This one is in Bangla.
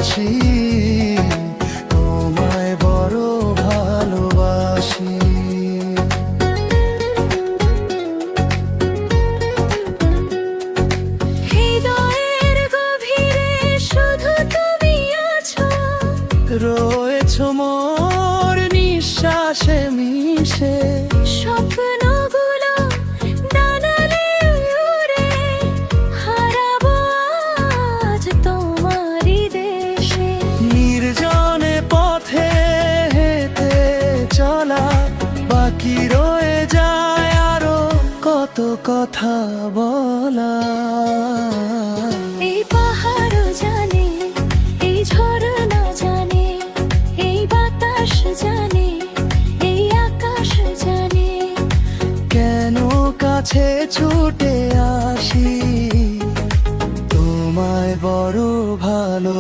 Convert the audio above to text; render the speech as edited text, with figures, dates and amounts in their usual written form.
আসি, তোমায় বড় ভালোবাসি। হৃদয়ের গভীরে শুধু তুমি আছো, রয়েছো মোর নিঃশ্বাসে মিশে। স্বপ্নগুলো ডানালে উড়ে হারাবো আজ তোমারই দেশে। নির্জনে পথে হেঁটে চলা, বাকি রয়ে যায় আরো কত কথা বলা। এই পাহাড় জানে, এই ঝর্ণা জানে, এই বাতাস জানে, এই আকাশ জানে, কেন কাছে ছুটে আসি, তোমায় বড় ভালো।